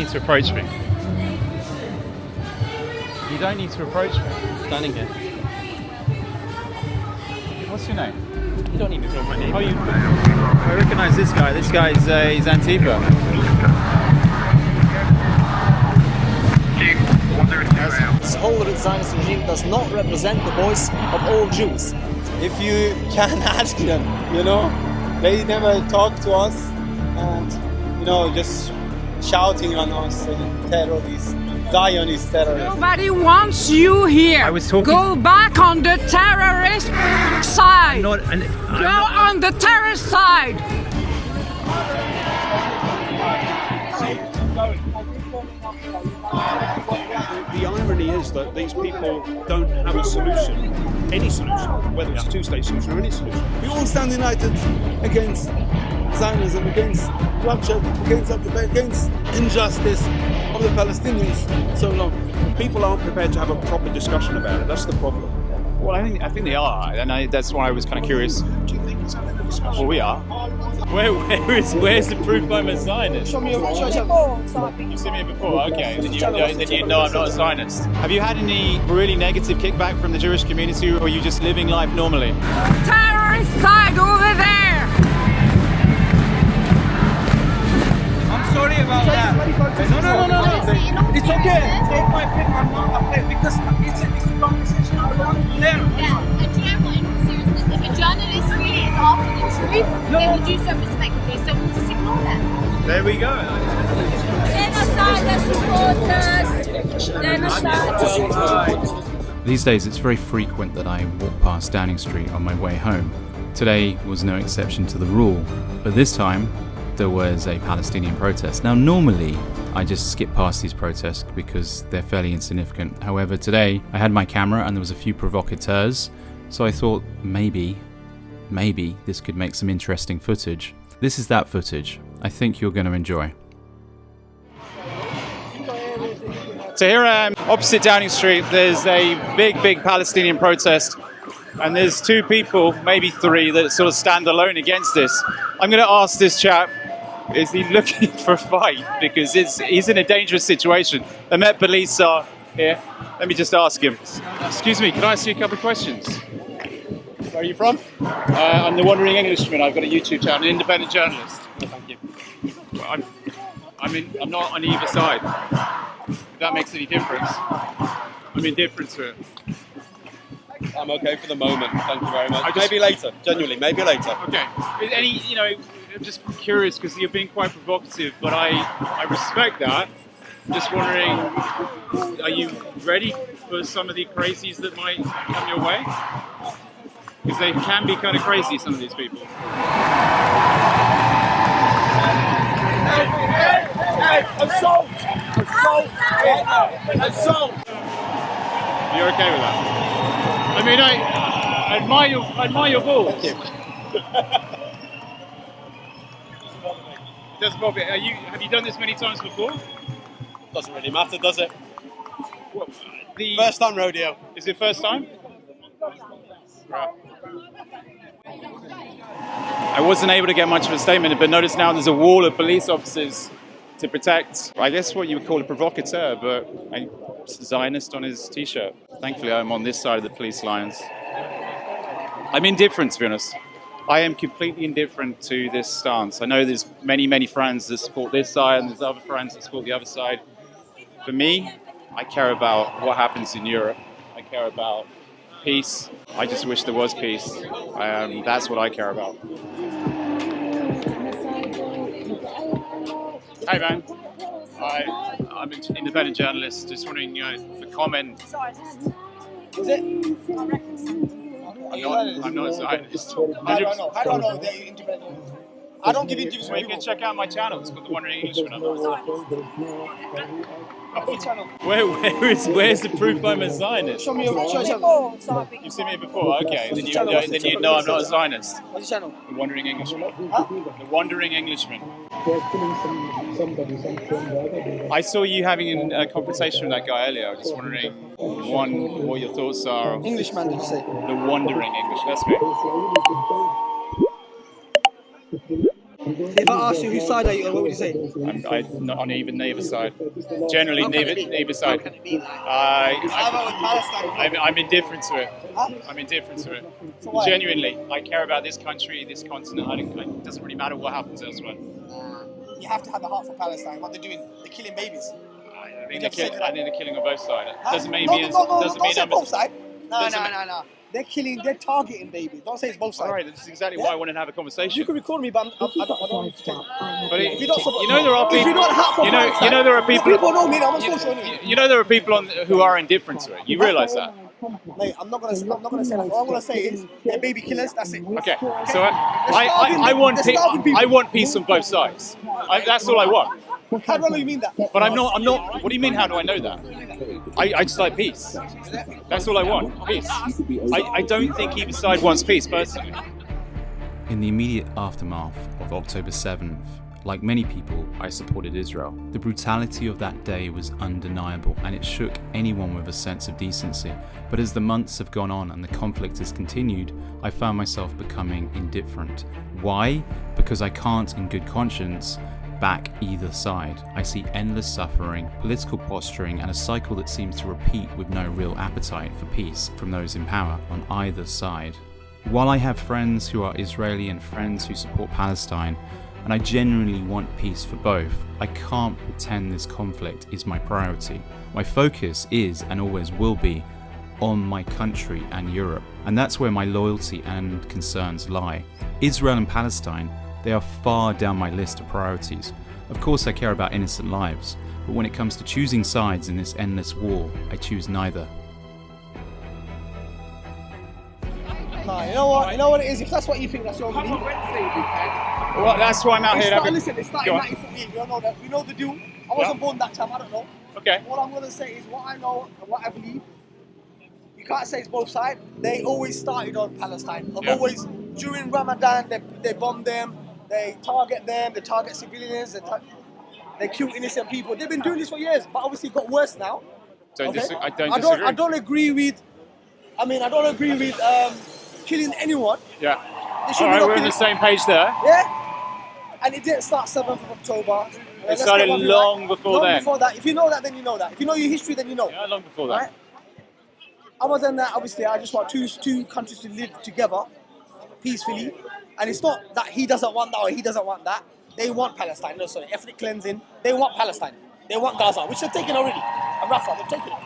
need to approach me. You don't need to approach me. Standing here. What's your name? You don't need to know my name. Oh, I recognise this guy. This guy is Antifa. This whole Zionist regime does not represent the voice of all Jews. If you can ask them, they never talk to us and, just shouting on us, terrorists, Zionist terrorists. Nobody wants you here. I was talking. Go back on the terrorist side. Go on the terrorist side. The irony is that these people don't have a solution, any solution, whether it's a two-state solution or any solution. We all stand united against Zionism, against bloodshed, against injustice of the Palestinians so long. People aren't prepared to have a proper discussion about it. That's the problem. Well, I think they are, and that's why I was kind of curious. Do you think it's having a discussion? Well, we are. Where's the proof I'm a Zionist? Show me You've seen me before, okay. Then you know I'm not a Zionist. Have you had any really negative kickback from the Jewish community, or are you just living life normally? Terrorist side over there. I'm sorry about that. No. It's okay. Take my pick. I'm not afraid because it's a conversation around there. Yeah, and do you know what, in all seriousness, if a journalist really is after the truth, they will do so respectfully, so we'll just ignore them. There we go. These days it's very frequent that I walk past Downing Street on my way home. Today was no exception to the rule, but this time there was a Palestinian protest. Now normally I just skip past these protests because they're fairly insignificant. However, today I had my camera and there was a few provocateurs, so I thought maybe this could make some interesting footage. This is that footage. I think you're going to enjoy. So here I am, opposite Downing Street. There's a big Palestinian protest, and there's two people, maybe three, that sort of stand alone against this. I'm going to ask this chap, is he looking for a fight? Because he's in a dangerous situation. The Met Police are here. Let me just ask him. Excuse me, can I ask you a couple of questions? Where are you from? I'm the Wondering Englishman. I've got a YouTube channel, an independent journalist. Thank you. I'm not on either side. If that makes any difference. I'm indifferent to it. I'm okay for the moment. Thank you very much. Maybe later. Genuinely, maybe later. Okay. I'm just curious because you're being quite provocative, but I respect that. Just wondering, are you ready for some of the crazies that might come your way? Because they can be kind of crazy, some of these people. Assault! You're okay with that? I mean, I admire your balls. Thank you. Doesn't bother me. Have you done this many times before? Doesn't really matter, does it? What, First time rodeo. Is it first time? Right. I wasn't able to get much of a statement, but notice now there's a wall of police officers to protect, I guess what you would call a provocateur, but a Zionist on his t-shirt. Thankfully, I'm on this side of the police lines. I'm indifferent, to be honest. I am completely indifferent to this stance. I know there's many friends that support this side, and there's other friends that support the other side. For me, I care about what happens in Europe. I care about peace. I just wish there was peace. That's what I care about. Hey man, I'm an independent journalist. Just wondering, the comment. Is it? I'm not a Zionist. I don't know. They're independent. I don't give interviews. Well, you can check out my channel. It's called The Wondering Englishman. Where's the proof I'm a Zionist? Show me your channel. You've seen me before, okay. Then you know I'm not a Zionist. What's your channel? The Wondering Englishman. Huh? The Wondering Englishman. I saw you having a conversation with that guy earlier. I was just wondering, one, what your thoughts are. Englishman, did you say? The Wondering Englishman. That's me. If I ask you whose side are you on, what would you say? I'm not on even neither side. Generally, neither side. I'm indifferent to it. I'm indifferent to it. Genuinely, I care about this country, this continent. It doesn't really matter what happens elsewhere. You have to have a heart for Palestine. What they're doing, they're killing babies. I think they're killing on both sides. Doesn't mean don't say I'm both sides. No. They're targeting babies. Don't say it's both sides. All right, that's exactly why I wanted to have a conversation. You can record me, but I don't understand. But if you don't support, you know there are people. If you don't have for you know there are people. People know me. I'm on social anyway. You know there are people who are indifferent to it. You realise that? Mate, I'm not gonna say that. All I'm gonna say is they're baby killers. That's it. Okay. So I want peace on both sides. That's all I want. How do I know you mean that? But I'm not. What do you mean? How do I know that? I just like peace. That's all I want. Peace. I don't think either side wants peace personally. In the immediate aftermath of October 7th, like many people, I supported Israel. The brutality of that day was undeniable, and it shook anyone with a sense of decency. But as the months have gone on and the conflict has continued, I found myself becoming indifferent. Why? Because I can't, in good conscience, back either side. I see endless suffering, political posturing, and a cycle that seems to repeat with no real appetite for peace from those in power on either side. While I have friends who are Israeli and friends who support Palestine, and I genuinely want peace for both, I can't pretend this conflict is my priority. My focus is, and always will be, on my country and Europe, and that's where my loyalty and concerns lie. Israel and Palestine, they are far down my list of priorities. Of course I care about innocent lives, but when it comes to choosing sides in this endless war, I choose neither. You know what it is? If that's what you think, that's your belief. Well, that's why I'm out here. Listen, it started in 1948. We all know that. We know the deal. I wasn't born that time. I don't know. Okay. What I'm going to say is what I know and what I believe. You can't say it's both sides. They always started on Palestine. Always, during Ramadan, they bomb them, they target them, they target civilians, they kill innocent people. They've been doing this for years, but obviously it got worse now. I don't disagree. I don't agree with killing anyone. Yeah. All right, we're on the same page there. Yeah. And it didn't start 7th of October. It started long before then. Long before that. If you know that, then you know that. If you know your history, then you know. Yeah, long before that. Right? Other than that, obviously, I just want two countries to live together peacefully. And it's not that he doesn't want that or he doesn't want that. They want Palestine. No, sorry, ethnic cleansing. They want Palestine. They want Gaza, which they've taken already. And Rafah, they've taken it.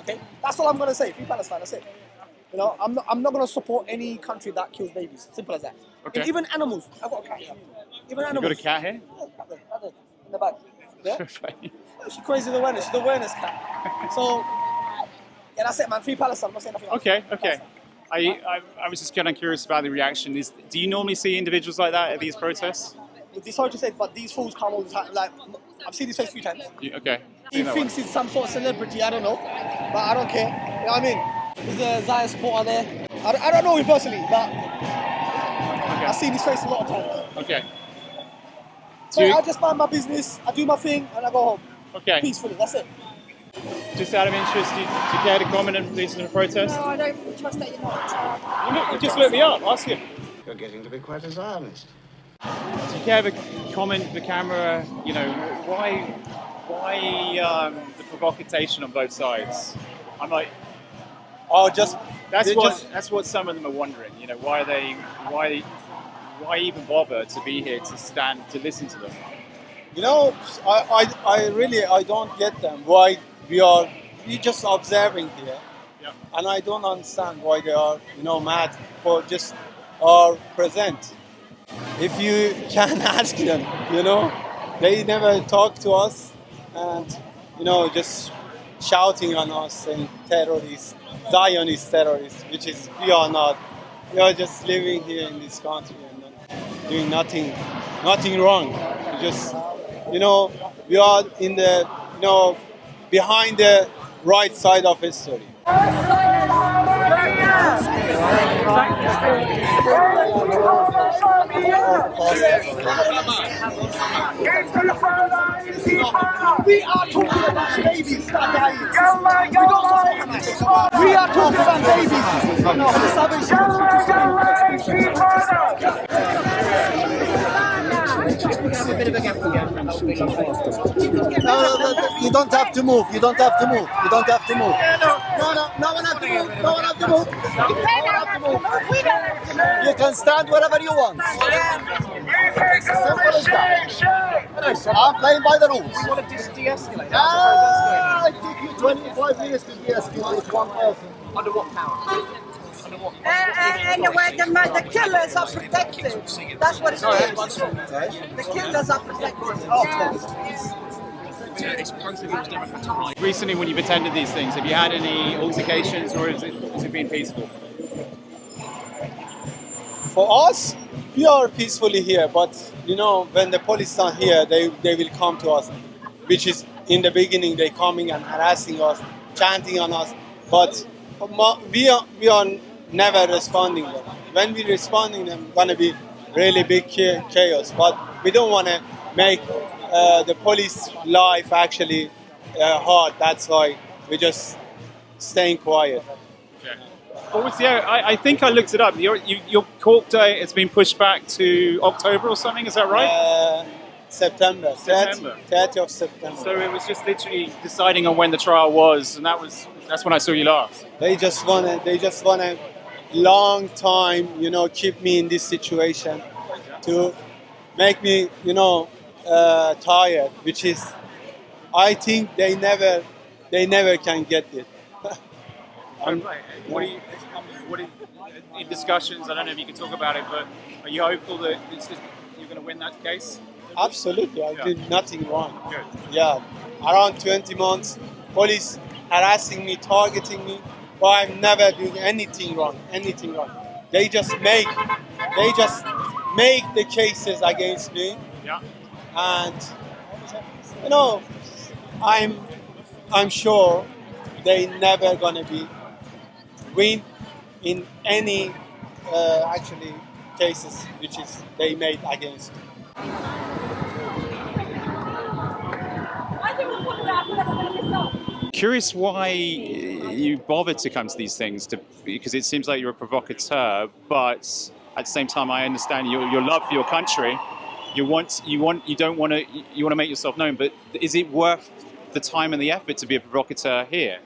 Okay? That's all I'm going to say. Free Palestine, that's it. You know, I'm not going to support any country that kills babies. Simple as that. Okay. And even animals. I've got a cat here. Even animals. You got a cat here? Yeah, cat there, in the back. Yeah? She's crazy with awareness. She's the awareness cat. So, yeah, that's it, man. Free Palestine. I'm not saying nothing else. Okay. I was just kind of curious about the reaction. Do you normally see individuals like that at these protests? It's hard to say, but these fools come all the time. Like, I've seen this face a few times. Okay. He thinks he's some sort of celebrity. I don't know, but I don't care. You know what I mean? There's a Zion supporter there. I don't know him personally, but I've seen his face a lot of times. Okay. So I just mind my business, I do my thing, and I go home. Okay. Peacefully, that's it. Just out of interest, do you care to comment on these in the protest? No, I don't trust that you're not. You just look me up, ask him. You're getting to be quite a Zionist. Do you care to comment to the camera, you know, why the provocation on both sides? I'm like, that's what some of them are wondering, you know, why even bother to be here to listen to them? You know, I don't get them. Why we're just observing here, and I don't understand why they are, mad for just our present. If you can ask them, they never talk to us, and just shouting on us saying terrorists, Zionist terrorists, which is we are not. We are just living here in this country and doing nothing wrong. We just, we are in the, behind the right side of history. We are talking about babies that are dying. We are talking about babies. No, the salvation. You don't have to move. You don't have to move. You don't have to move. No one have to move. No one have to move. You can stand wherever you want. Simple as that. I'm playing by the rules. You want to de-escalate? It took you 25 minutes to de-escalate one person. Under what power? Anyway, the killers are protected. That's what it is. The killers are protected. Recently, when you've attended these things, have you had any altercations, or has it been peaceful? For us, we are peacefully here, but you know, when the police are here, they will come to us, which is in the beginning they coming and harassing us, chanting on us, but we are never responding them. When we responding them, gonna be really big chaos, but we don't want to make the police life actually hard. That's why we're just staying quiet. I think I looked it up. Your court date has been pushed back to October or something. Is that right? September. 30th of September. So it was just literally deciding on when the trial was, and that's when I saw you last. They just want a long time, you know, keep me in this situation to make me, you know, tired. Which is, I think they never can get it. In discussions, I don't know if you can talk about it, but are you hopeful that you're going to win that case? Absolutely, I did nothing wrong. Good. Yeah, around 20 months, police harassing me, targeting me, but I'm never doing anything wrong. They just make the cases against me. Yeah. And you know, I'm sure they never gonna be win in any actually cases which is they made against. Curious why you bothered to come to these things, because it seems like you're a provocateur, but at the same time I understand your love for your country. You want to make yourself known, but is it worth the time and the effort to be a provocateur here?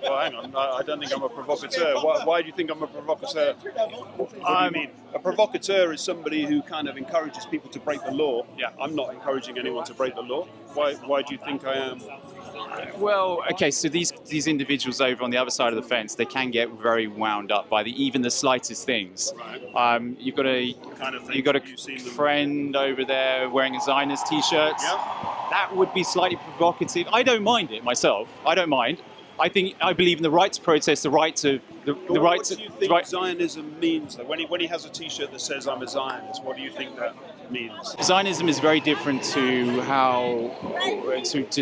Well, hang on. I don't think I'm a provocateur. Why do you think I'm a provocateur? What do you mean? A provocateur is somebody who kind of encourages people to break the law. Yeah. I'm not encouraging anyone to break the law. Why do you think I am? Well, okay, so these individuals over on the other side of the fence, they can get very wound up by even the slightest things. Right. You've got a friend over there wearing a Zionist t-shirt. Yeah. That would be slightly provocative. I don't mind it myself. I don't mind. I believe in the right to protest, the right to What do you think Zionism means? When he has a T-shirt that says "I'm a Zionist," what do you think that means? Zionism is very different to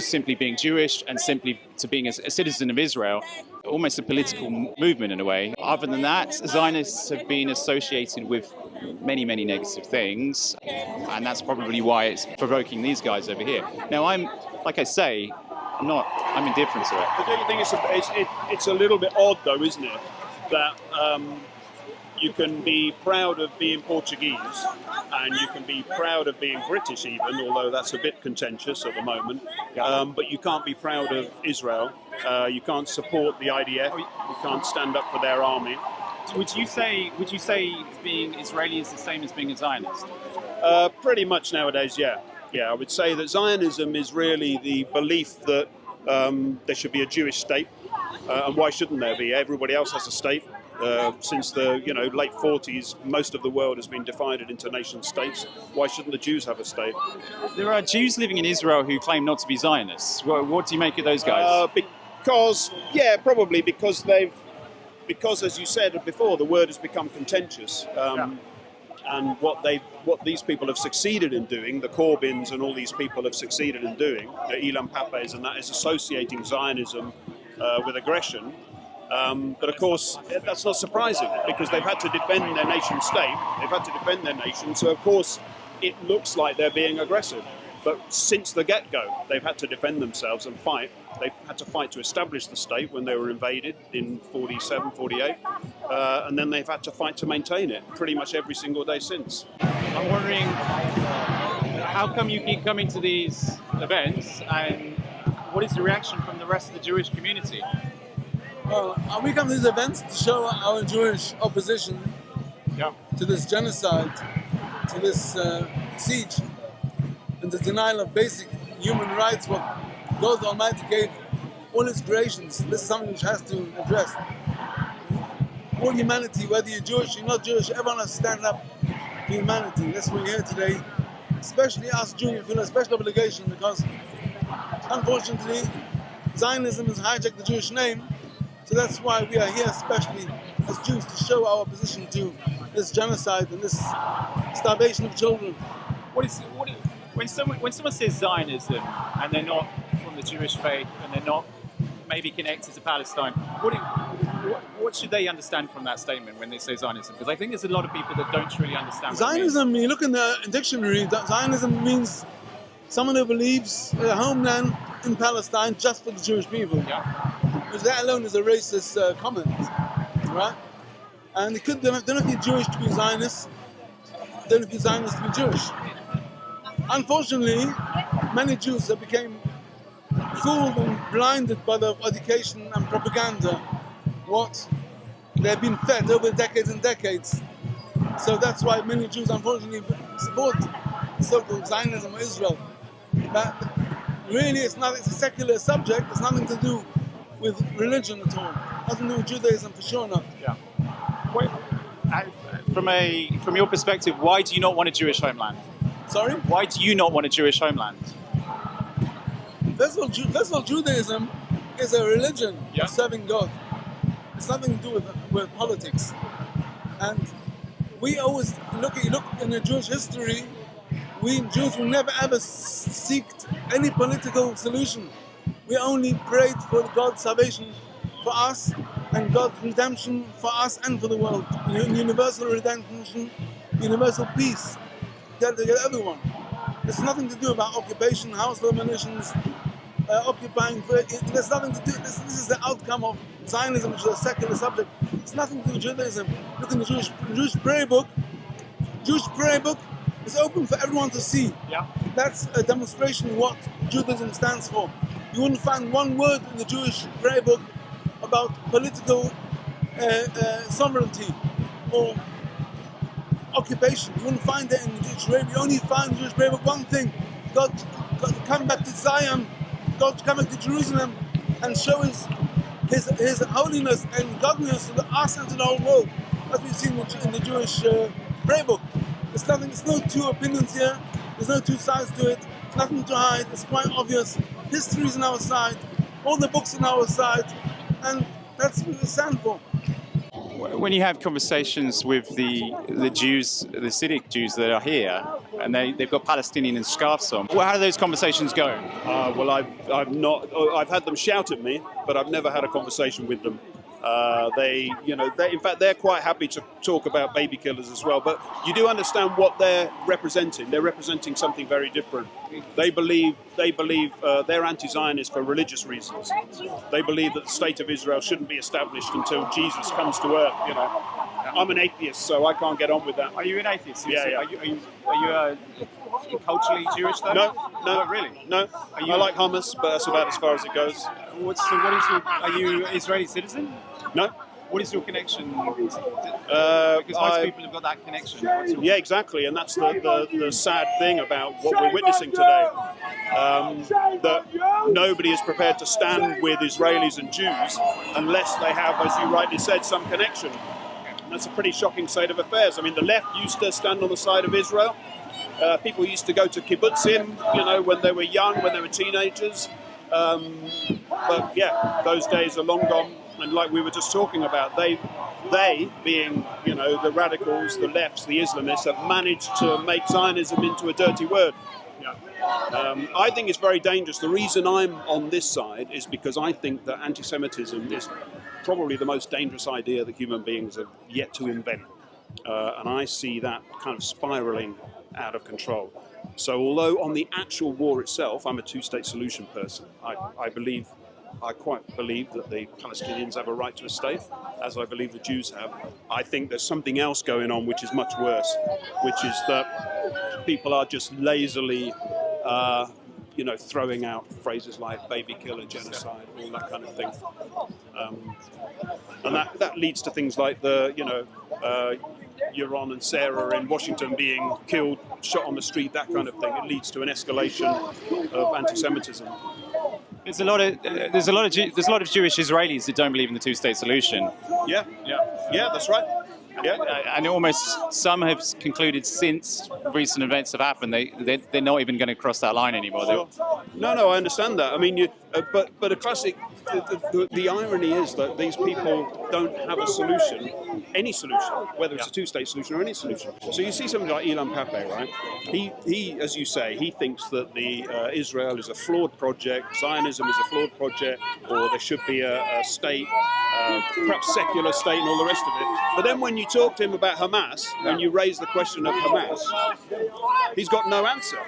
simply being Jewish and simply to being a citizen of Israel. Almost a political movement in a way. Other than that, Zionists have been associated with many, many negative things, and that's probably why it's provoking these guys over here. Now, I'm indifferent to it. But don't you think it's a little bit odd, though, isn't it, that you can be proud of being Portuguese and you can be proud of being British even, although that's a bit contentious at the moment, but you can't be proud of Israel, you can't support the IDF, you can't stand up for their army. Would you say being Israeli is the same as being a Zionist? Pretty much nowadays, yeah. Yeah, I would say that Zionism is really the belief that there should be a Jewish state, and why shouldn't there be? Everybody else has a state. Since the late 40s, most of the world has been divided into nation states. Why shouldn't the Jews have a state? There are Jews living in Israel who claim not to be Zionists. What do you make of those guys? Because as you said before, the word has become contentious. And what these people have succeeded in doing, the Corbyns and all these people have succeeded in doing, the Ilan Papes and that, is associating Zionism with aggression. But of course, that's not surprising because they've had to defend their nation state. They've had to defend their nation. So of course, it looks like they're being aggressive. But since the get-go, they've had to defend themselves and fight. They've had to fight to establish the state when they were invaded in 47, 48. And then they've had to fight to maintain it pretty much every single day since. I'm wondering, how come you keep coming to these events, and what is the reaction from the rest of the Jewish community? Well, we come to these events to show our Jewish opposition to this genocide, to this siege, and the denial of basic human rights, what God Almighty gave all His creations. This is something which has to address. All humanity, whether you're Jewish or not Jewish, everyone has to stand up for humanity. That's why we're here today. Especially us Jews, we feel a special obligation because, unfortunately, Zionism has hijacked the Jewish name. So that's why we are here, especially as Jews, to show our opposition to this genocide and this starvation of children. When someone says Zionism and they're not from the Jewish faith and they're not maybe connected to Palestine, what should they understand from that statement when they say Zionism? Because I think there's a lot of people that don't truly understand what Zionism, you look in the dictionary, Zionism means someone who believes a homeland in Palestine just for the Jewish people. Because that alone is a racist comment, right? And they don't need Jewish to be Zionists, they don't need Zionists to be Jewish. Unfortunately, many Jews have become fooled and blinded by the education and propaganda what they've been fed over decades and decades. So that's why many Jews unfortunately support so-called Zionism or Israel. But really it's a secular subject, it's nothing to do with religion at all. Nothing to do with Judaism for sure not. Yeah. From your perspective, why do you not want a Jewish homeland? Sorry? Why do you not want a Jewish homeland? First of all, Judaism is a religion serving God. It's nothing to do with politics. And we always look in the Jewish history, we Jews will never ever seek any political solution. We only prayed for God's salvation for us and God's redemption for us and for the world. Universal redemption, universal peace. To get everyone. There's nothing to do about occupation, house dominations, occupying. There's nothing to do. This is the outcome of Zionism, which is a secular subject. It's nothing to do with Judaism. Look in the Jewish prayer book. Jewish prayer book is open for everyone to see. Yeah. That's a demonstration of what Judaism stands for. You wouldn't find one word in the Jewish prayer book about political sovereignty or occupation. You won't find that in the Jewish prayer. You only find in the Jewish prayer book one thing: God to come back to Zion, God to come back to Jerusalem and show His holiness and godliness to us and to the whole world, as we've seen in the Jewish prayer book. There's no two opinions here. There's no two sides to it. There's nothing to hide. It's quite obvious. History is on our side. All the books on our side, and that's what we stand for. When you have conversations with the Jews, the Hasidic Jews that are here, and they've got Palestinian scarves on, how do those conversations go? Well, I've had them shout at me, but I've never had a conversation with them. In fact, they're quite happy to talk about baby killers as well. But you do understand what they're representing. They're representing something very different. They believe they're anti-Zionist for religious reasons. They believe that the state of Israel shouldn't be established until Jesus comes to earth. You know, I'm an atheist, so I can't get on with that. Are you an atheist? Yeah. Are you culturally Jewish though? No, Not really. No. I like hummus, but that's about as far as it goes. Are you an Israeli citizen? No. What is your connection? Because most people have got that connection. Yeah, exactly, and that's the sad thing about what we're witnessing today. That nobody is prepared to stand with Israelis and Jews unless they have, as you rightly said, some connection. And that's a pretty shocking state of affairs. I mean, the left used to stand on the side of Israel. People used to go to kibbutzim, when they were young, when they were teenagers. But yeah, those days are long gone. And like we were just talking about, they being, the radicals, the lefts, the Islamists, have managed to make Zionism into a dirty word. I think it's very dangerous. The reason I'm on this side is because I think that anti-Semitism is probably the most dangerous idea that human beings have yet to invent. And I see that kind of spiraling out of control. So although on the actual war itself, I'm a two-state solution person, I believe I quite believe that the Palestinians have a right to a state, as I believe the Jews have. I think there's something else going on which is much worse, which is that people are just lazily, throwing out phrases like baby killer, genocide, all that kind of thing. And that leads to things like Yaron and Sarah in Washington being killed, shot on the street, that kind of thing. It leads to an escalation of anti-Semitism. There's a lot of Jewish Israelis that don't believe in the two-state solution. Yeah, that's right. Yeah, and almost some have concluded since recent events have happened, they're not even going to cross that line anymore. Sure. No, I understand that. I mean, but a classic. The irony is that these people don't have a solution, any solution, whether it's a two-state solution or any solution. So you see somebody like Ilan Pappé, right? He, as you say, he thinks that Israel is a flawed project, Zionism is a flawed project, or there should be a state, perhaps secular state, and all the rest of it. But then when you talk to him about Hamas and you raise the question of Hamas, he's got no answer.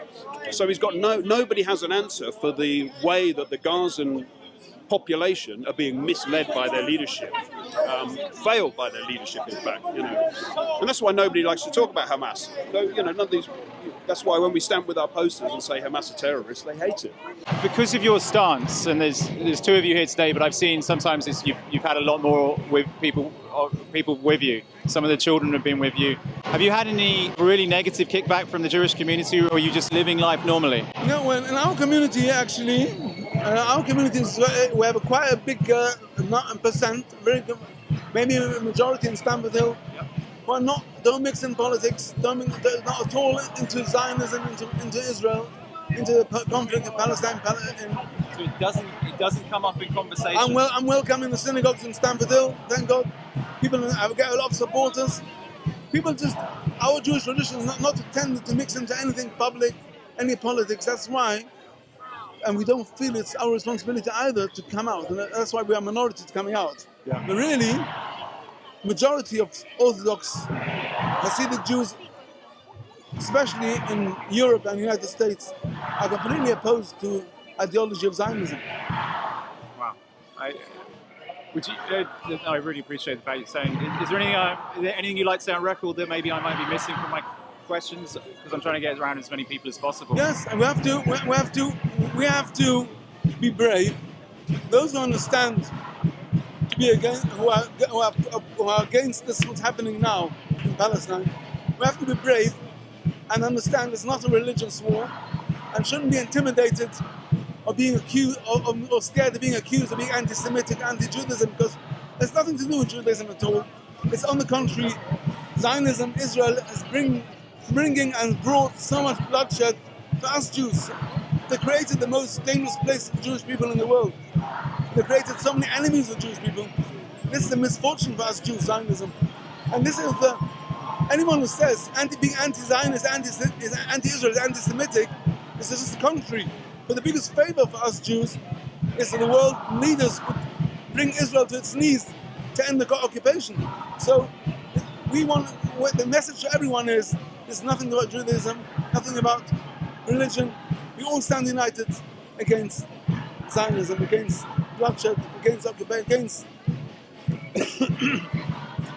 So he's got nobody has an answer for the way that the Gazan population are being misled by their leadership, failed by their leadership, in fact. And that's why nobody likes to talk about Hamas. None of these. That's why when we stand with our posters and say Hamas are terrorists, they hate it. Because of your stance, and there's two of you here today, but I've seen sometimes you've had a lot more with people with you. Some of the children have been with you. Have you had any really negative kickback from the Jewish community, or are you just living life normally? No, well, in our community, actually, we have quite a big percent, maybe a majority in Stamford Hill, who don't mix in politics, not at all into Zionism, into Israel, into the conflict of Palestine. So it doesn't come up in conversation. I'm welcome in the synagogues in Stamford Hill. Thank God, people get a lot of supporters. Our Jewish tradition is not to tend to mix into anything public, any politics. That's why, and we don't feel it's our responsibility either to come out. And that's why we are minority coming out. Yeah. But really, majority of Orthodox Hasidic Jews, especially in Europe and the United States, are completely opposed to ideology of Zionism. Wow. I really appreciate the fact you're saying. Is there anything you'd like to say on record that maybe I might be missing from my questions? Because I'm trying to get around as many people as possible. Yes, and we have to be brave. Those who understand who are against this, what's happening now in Palestine, we have to be brave and understand it's not a religious war, and shouldn't be intimidated or being accused or scared of being accused of being anti-Semitic, anti-Judaism, because there's nothing to do with Judaism at all. It's on the contrary, Zionism, Israel is bringing and brought so much bloodshed to us Jews. They created the most dangerous place for Jewish people in the world. They created so many enemies of Jewish people. This is a misfortune for us Jews, Zionism. And this is anyone who says being anti-Zionist, anti-Israel, is anti-Semitic, this is just the contrary. But the biggest favor for us Jews is that the world leaders would bring Israel to its knees to end the occupation. So the message to everyone is, there's nothing about Judaism, nothing about religion. We all stand united against Zionism, against bloodshed, against occupation, against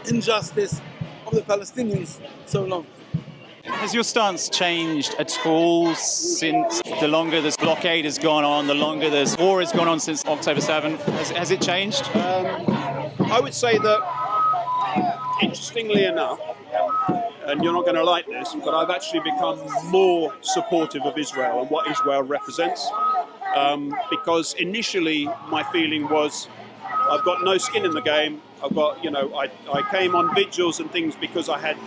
injustice of the Palestinians so long. Has your stance changed at all since the longer this blockade has gone on, the longer this war has gone on since October 7th? Has it changed? I would say that, interestingly enough, and you're not going to like this, but I've actually become more supportive of Israel and what Israel represents. Because initially my feeling was, I've got no skin in the game. I came on vigils and things because I had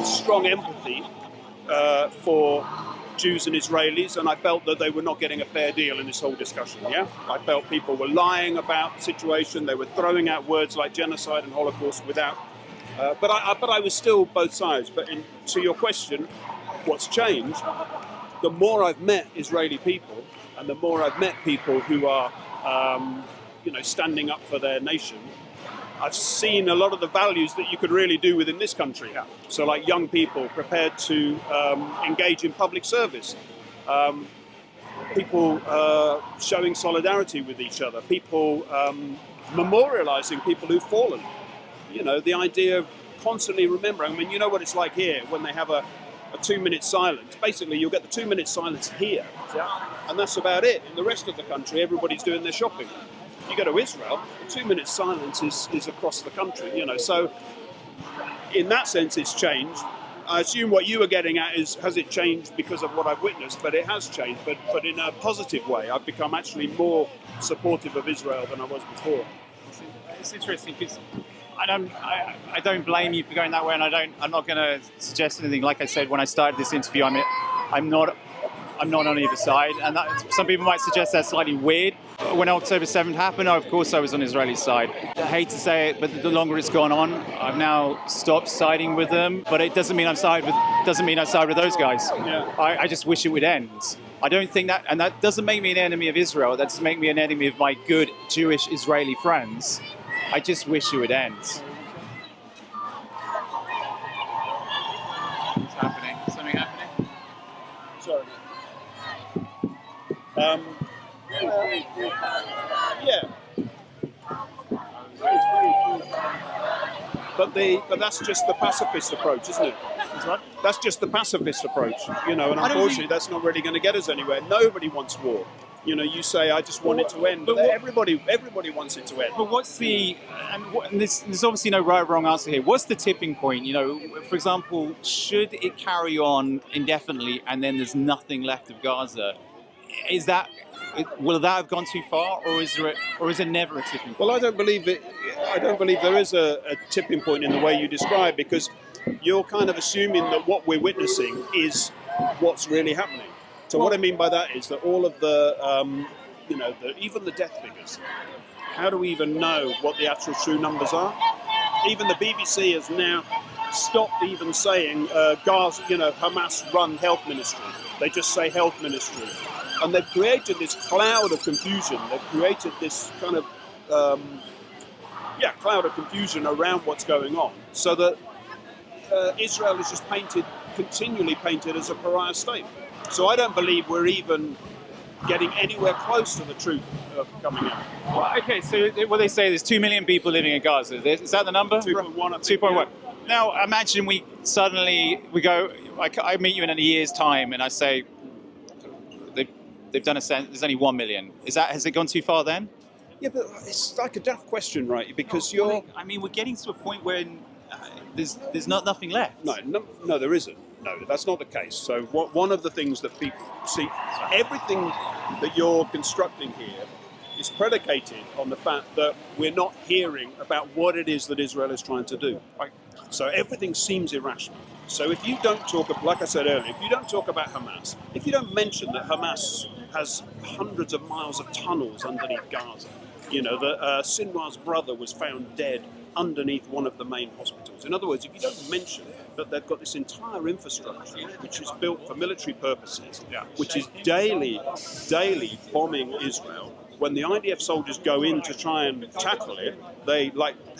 strong empathy for Jews and Israelis, and I felt that they were not getting a fair deal in this whole discussion. Yeah, I felt people were lying about the situation. They were throwing out words like genocide and Holocaust without. But I was still both sides. But to your question, what's changed? The more I've met Israeli people, and the more I've met people who are, standing up for their nation, I've seen a lot of the values that you could really do within this country. Yeah. So, like young people prepared to engage in public service, people showing solidarity with each other, people memorializing people who've fallen. You know, the idea of constantly remembering. I mean, you know what it's like here when they have a 2-minute silence. Basically, you'll get the 2-minute silence here, and that's about it. In the rest of the country, everybody's doing their shopping. You go to Israel, the 2-minute silence is across the country, you know. So in that sense, it's changed. I assume what you were getting at is, has it changed because of what I've witnessed? But it has changed, but in a positive way. I've become actually more supportive of Israel than I was before. It's interesting because I don't blame you for going that way, and I'm not going to suggest anything. Like I said when I started this interview, I'm not on either side, and some people might suggest that's slightly weird. When October 7th happened, of course I was on Israeli side. I hate to say it, but the longer it's gone on, I've now stopped siding with them. But it doesn't mean I side with those guys. Yeah. I just wish it would end. I don't think that, and that doesn't make me an enemy of Israel. That doesn't make me an enemy of my good Jewish Israeli friends. I just wish it would end. What's happening? Something happening? Sorry. Yeah. But that's just the pacifist approach, isn't it? That's just the pacifist approach, you know, and unfortunately that's not really going to get us anywhere. Nobody wants war. You know, you say, I just want it to end, but everybody wants it to end. But what's the, and there's obviously no right or wrong answer here. What's the tipping point? You know, for example, should it carry on indefinitely and then there's nothing left of Gaza? Will that have gone too far, or is it never a tipping point? Well, I don't believe there is a tipping point in the way you describe, because you're kind of assuming that what we're witnessing is what's really happening. So what I mean by that is that all of the, even the death figures, how do we even know what the actual true numbers are? Even the BBC has now stopped even saying Gaza, Hamas-run health ministry. They just say health ministry. And they've created this cloud of confusion. They've created this kind of, cloud of confusion around what's going on. So that Israel is just continually painted as a pariah state. So I don't believe we're even getting anywhere close to the truth coming out. Well, okay, so what they say, there's 2 million people living in Gaza. Is that the number? 2.1. 2.1. Now, imagine we go, I meet you in a year's time and I say, they've done there's only 1 million. Has it gone too far then? Yeah, but it's like a daft question, right? Because we're getting to a point where there's nothing left. No, there isn't. No, that's not the case. So one of the things that people see, everything that you're constructing here is predicated on the fact that we're not hearing about what it is that Israel is trying to do. Right? So everything seems irrational. So if you don't talk, like I said earlier, if you don't talk about Hamas, if you don't mention that Hamas has hundreds of miles of tunnels underneath Gaza, that Sinwar's brother was found dead underneath one of the main hospitals. In other words, if you don't mention that they've got this entire infrastructure which is built for military purposes, which is daily bombing Israel. When the IDF soldiers go in to try and tackle it, they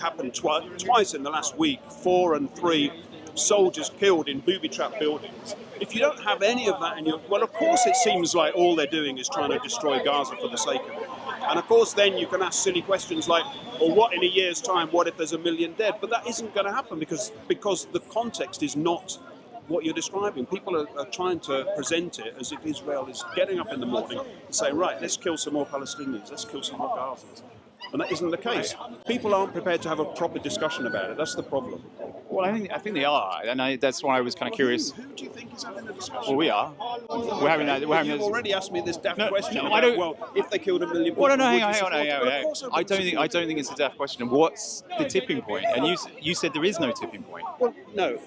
happened twice in the last week, 4 and 3 soldiers killed in booby-trapped buildings. If you don't have any of that in your... Well, of course it seems like all they're doing is trying to destroy Gaza for the sake of it. And of course then you can ask silly questions like, well, what in a year's time, what if there's 1 million dead? But that isn't going to happen because the context is not what you're describing. People are trying to present it as if Israel is getting up in the morning and saying, right, let's kill some more Palestinians, let's kill some more Gazans. And that isn't the case. People aren't prepared to have a proper discussion about it. That's the problem. Well, I think they are, and that's why I was kind of curious. Who do you think is having the discussion? Well, we are. We're having that. You've already asked me this daft question. If they killed 1 million people, well, no, hang on. I don't think it's a daft question. What's the tipping point? And you said there is no tipping point. Well, no.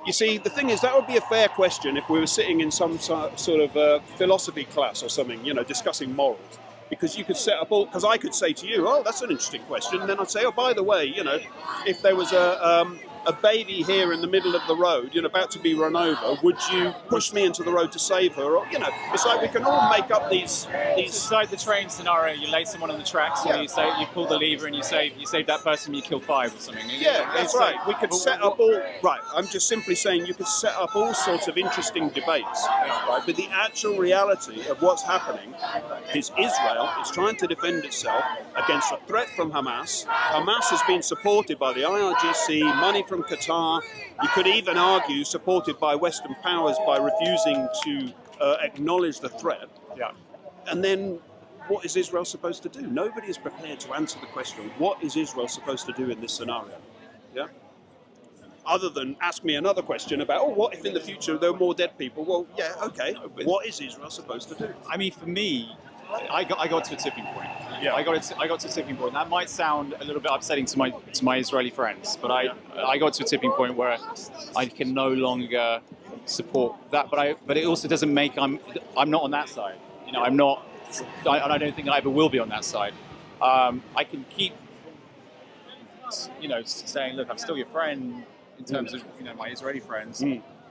You see, the thing is, that would be a fair question if we were sitting in some sort of philosophy class or something, discussing morals. Because you could set up all, because I could say to you, oh, that's an interesting question. And then I'd say, oh, by the way, if there was a baby here in the middle of the road, about to be run over, would you push me into the road to save her? Or, it's like we can all make up these. It's like the train scenario. You lay someone on the tracks, and you pull the lever, and you save that person. You kill 5 or something. Yeah, that's right. We could set up all. Right, I'm just simply saying you could set up all sorts of interesting debates. Right, but the actual reality of what's happening is Israel is trying to defend itself against a threat from Hamas. Hamas has been supported by the IRGC, money from Qatar. You could even argue supported by Western powers by refusing to acknowledge the threat. Yeah. And then what is Israel supposed to do? Nobody is prepared to answer the question, what is Israel supposed to do in this scenario? Yeah. Other than ask me another question about, what if in the future there are more dead people? Well, yeah, okay. What is Israel supposed to do? I mean, for me, I got to a tipping point. Yeah. I got to a tipping point. That might sound a little bit upsetting to my Israeli friends, but I got to a tipping point where I can no longer support that. But it also doesn't make I'm not on that side. I'm not, and I don't think I ever will be on that side. I can keep saying, look, I'm still your friend in terms of my Israeli friends.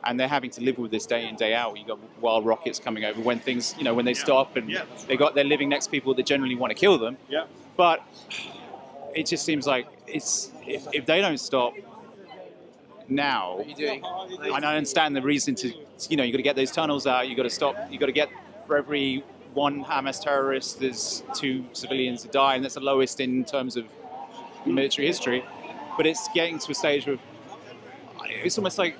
And they're having to live with this day in, day out. You got wild rockets coming over when things, when they stop, and they're living next to people that generally want to kill them. Yeah. But it just seems like if they don't stop now, What are you doing? and I understand the reason to, you got to get those tunnels out. You got to stop. You got to get, for every 1 Hamas terrorist, there's 2 civilians that die, and that's the lowest in terms of military history. But it's getting to a stage where it's almost like,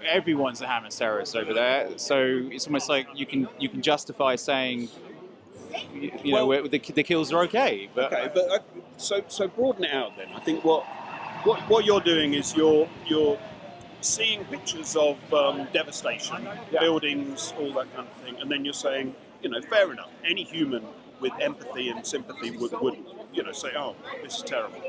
everyone's a Hamas terrorist over there, so it's almost like you can justify saying, the kills are okay. But so broaden it out then. I think what you're doing is you're seeing pictures of devastation, buildings, all that kind of thing, and then you're saying, fair enough. Any human with empathy and sympathy would say, oh, this is terrible.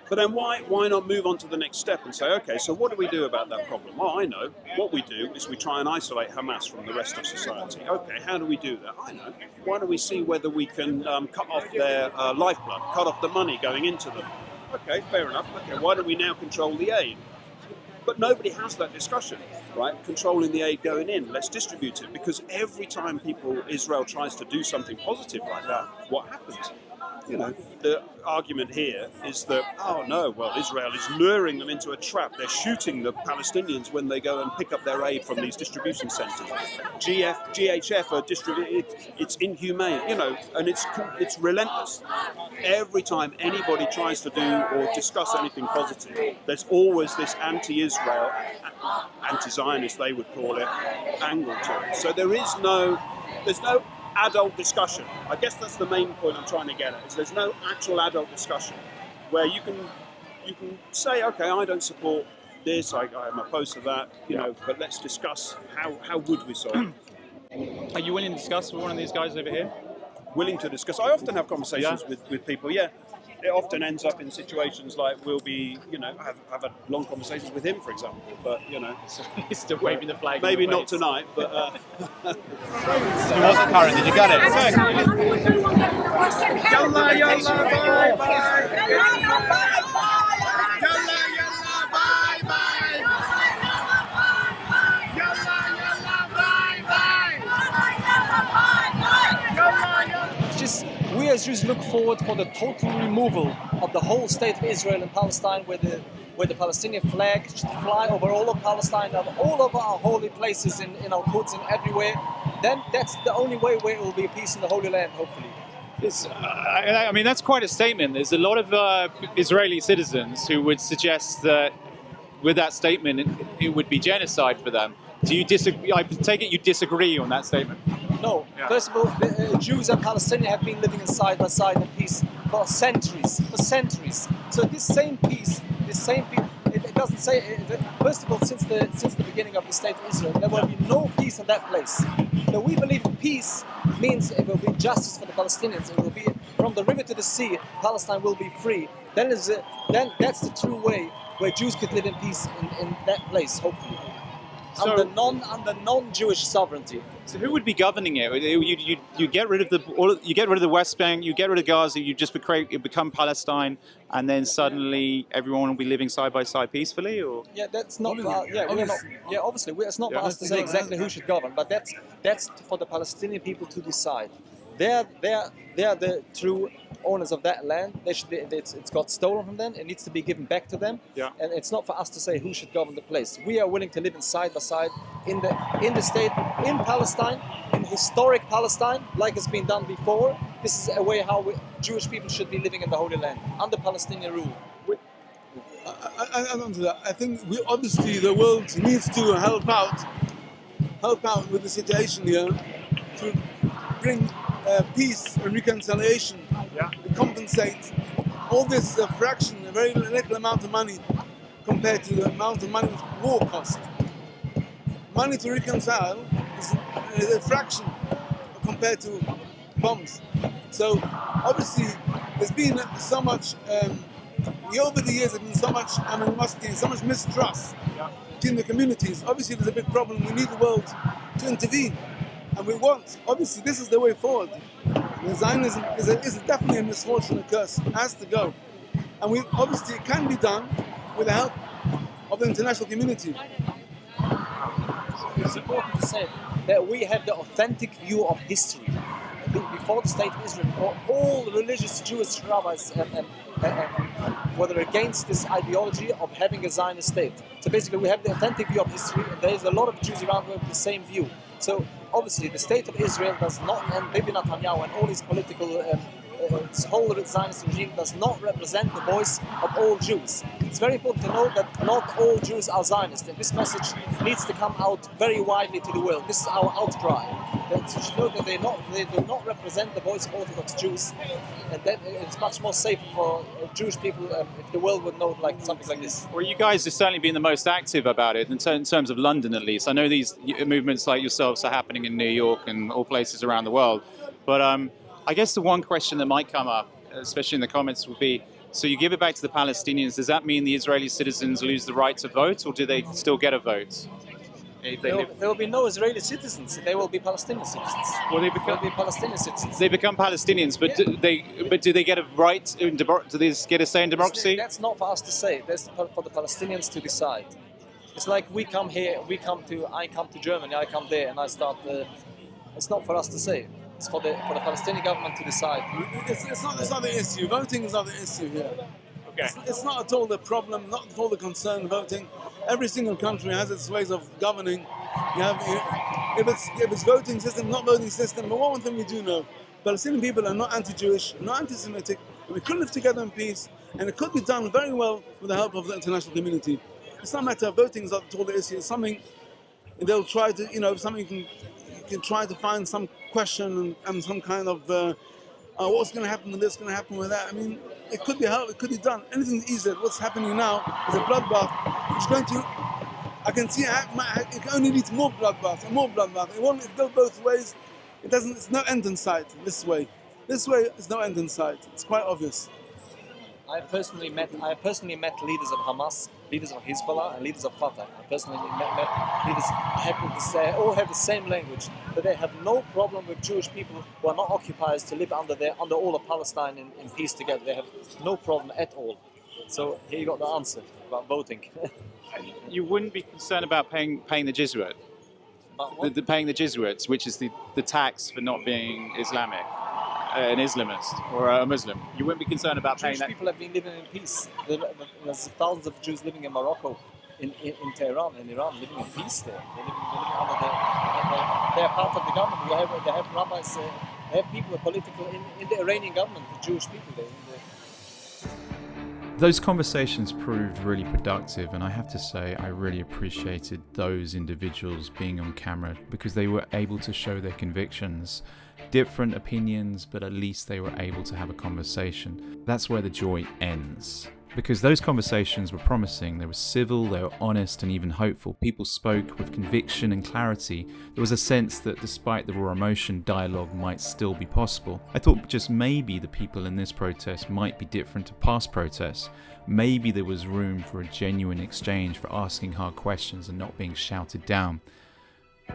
But then why not move on to the next step and say, okay, so what do we do about that problem? Well, I know. What we do is we try and isolate Hamas from the rest of society. Okay, how do we do that? I know. Why don't we see whether we can cut off their lifeblood, cut off the money going into them? Okay, fair enough. Okay, why don't we now control the aid? But nobody has that discussion, right? Controlling the aid going in. Let's distribute it. Because every time Israel tries to do something positive like that, what happens? The argument here is that, oh no, well, Israel is luring them into a trap. They're shooting the Palestinians when they go and pick up their aid from these distribution centers. GHF are it's inhumane, and it's relentless. Every time anybody tries to do or discuss anything positive, there's always this anti-Israel, anti-Zionist, they would call it, angle to it. So there's no adult discussion. I guess that's the main point I'm trying to get at, is there's no actual adult discussion where you can say, okay, I don't support this, I'm opposed to that, but let's discuss how would we solve it. Are you willing to discuss with one of these guys over here? Willing to discuss. I often have conversations with people, It often ends up in situations like we'll be, have a long conversations with him, for example. But, He's still waving the flag. Maybe not tonight, but... It wasn't current, did you get it? Yalla, yalla, bye, bye. Yalla, yalla, bye, bye. Yalla, yalla, bye, bye. It's just, we as Jews look forward for the total removal of the whole state of Israel and Palestine, where the Palestinian flag should fly over all of Palestine, over all of our holy places in our Quds and everywhere. Then that's the only way where it will be peace in the Holy Land, hopefully. I mean, that's quite a statement. There's a lot of Israeli citizens who would suggest that with that statement, it would be genocide for them. Do you disagree? I take it you disagree on that statement? No. Yeah. First of all, Jews and Palestinians have been living side by side in peace for centuries. So this same peace, it doesn't say. First of all, since the beginning of the state of Israel, there will be no peace in that place. So we believe peace means it will be justice for the Palestinians. It will be from the river to the sea. Palestine will be free. Then that's the true way where Jews could live in peace in that place, hopefully. under non-Jewish sovereignty. So who would be governing it? You get rid of you get rid of the West Bank, you get rid of Gaza, you just become Palestine, and then suddenly everyone will be living side by side peacefully, or? Yeah, that's not. We're not. Yeah, obviously, it's not for us to say exactly who should govern, but that's for the Palestinian people to decide. They're the true owners of that land. They should be. It's got stolen from them. It needs to be given back to them. Yeah. And it's not for us to say who should govern the place. We are willing to live in side by side in the state in Palestine, in historic Palestine, like it's been done before. This is a way how Jewish people should be living in the Holy Land under Palestinian rule. I don't do that. I think obviously the world needs to help out with the situation here to bring peace and reconciliation, to compensate all this fraction, a very little amount of money compared to the amount of money war cost. Money to reconcile is a fraction compared to bombs. So obviously there's been so much, over the years there's been so much animosity and so much mistrust between the communities. Obviously there's a big problem. We need the world to intervene. And we want, obviously, this is the way forward. Zionism is definitely a misfortune, a curse. It has to go. And obviously, it can be done with the help of the international community. It's important to say that we have the authentic view of history. Before the state of Israel, before all the religious Jewish rabbis were against this ideology of having a Zionist state. So basically, we have the authentic view of history, and there is a lot of Jews around with the same view. So obviously, the state of Israel does not, and Bibi Netanyahu and all his political, its whole Zionist regime does not represent the voice of all Jews. It's very important to know that not all Jews are Zionists, and this message needs to come out very widely to the world. This is our outcry. That you should know that they do not represent the voice of Orthodox Jews, and that it's much more safe for Jewish people if the world would know something like this. Well, you guys have certainly been the most active about it, in terms of London at least. I know these movements like yourselves are happening in New York and all places around the world, but I guess the one question that might come up, especially in the comments, would be, so you give it back to the Palestinians, does that mean the Israeli citizens lose the right to vote, or do they still get a vote? There will be no Israeli citizens. They will be Palestinian citizens. Well, they will be Palestinian citizens. They become Palestinians, but do they get a right? Do they get a say in democracy? That's not for us to say. That's for the Palestinians to decide. It's like I come to Germany, I come there, and I start. It's not for us to say. It's for the Palestinian government to decide. It's not the issue. Voting is not the issue here. Okay. It's not at all the problem, not at all the concern. Voting. Every single country has its ways of governing. If it's voting system, not voting system. But one thing we do know: Palestinian people are not anti-Jewish, not anti-Semitic. We could live together in peace, and it could be done very well with the help of the international community. It's not a matter of voting is not at all the issue. It's something they'll try to, something you can try to find some question and some kind of what's going to happen with this, going to happen with that. I mean, it could be helped, it could be done. Anything's easier. What's happening now is a bloodbath. It's going to, I can see it only needs more bloodbath and more bloodbath. It won't go both ways. It's no end in sight this way. This way is no end in sight. It's quite obvious. I personally met leaders of Hamas, leaders of Hezbollah, and leaders of Fatah. I personally met leaders happy to say all have the same language, but they have no problem with Jewish people who are not occupiers to live under all of Palestine in peace together. They have no problem at all. So here you got the answer about voting. You wouldn't be concerned about paying the Jesuit, paying the Jesuits, which is the tax for not being Islamic. An Islamist or a Muslim. You wouldn't be concerned about paying that? Jewish people have been living in peace. There's thousands of Jews living in Morocco, in Tehran, in Iran, living in peace there. They're part of the government. They have rabbis, they have people political in the Iranian government, the Jewish people there. Those conversations proved really productive, and I have to say I really appreciated those individuals being on camera because they were able to show their convictions. Different opinions, but at least they were able to have a conversation. That's where the joy ends. because those conversations were promising. They were civil, they were honest and even hopeful. People spoke with conviction and clarity. There was a sense that despite the raw emotion, dialogue might still be possible. I thought just maybe the people in this protest might be different to past protests. Maybe there was room for a genuine exchange, for asking hard questions and not being shouted down.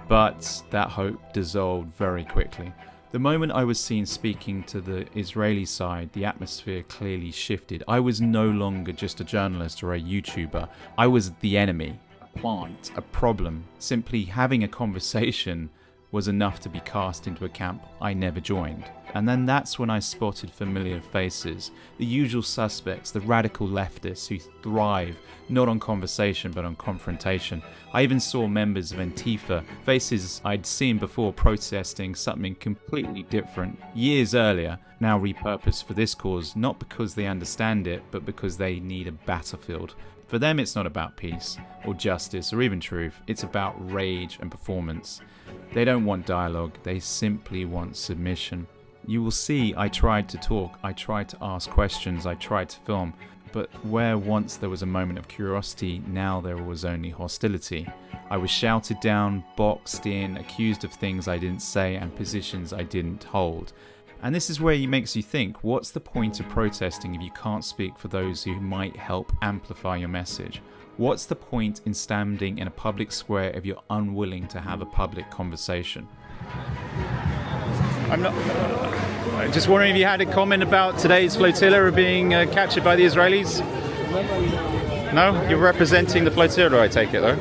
But that hope dissolved very quickly. The moment I was seen speaking to the Israeli side, the atmosphere clearly shifted. I was no longer just a journalist or a YouTuber. I was the enemy, a plant, a problem. Simply having a conversation was enough to be cast into a camp I never joined. And then that's when I spotted familiar faces, the usual suspects, the radical leftists who thrive not on conversation but on confrontation. I even saw members of Antifa, faces I'd seen before protesting something completely different years earlier, now repurposed for this cause, not because they understand it, but because they need a battlefield. For them it's not about peace, or justice, or even truth, it's about rage and performance. They don't want dialogue, they simply want submission. You will see I tried to talk, I tried to ask questions, I tried to film, but where once there was a moment of curiosity, now there was only hostility. I was shouted down, boxed in, accused of things I didn't say and positions I didn't hold. And this is where it makes you think, what's the point of protesting if you can't speak for those who might help amplify your message? What's the point in standing in a public square if you're unwilling to have a public conversation? I'm just wondering if you had a comment about today's flotilla being captured by the Israelis? No? You're representing the flotilla, I take it, though.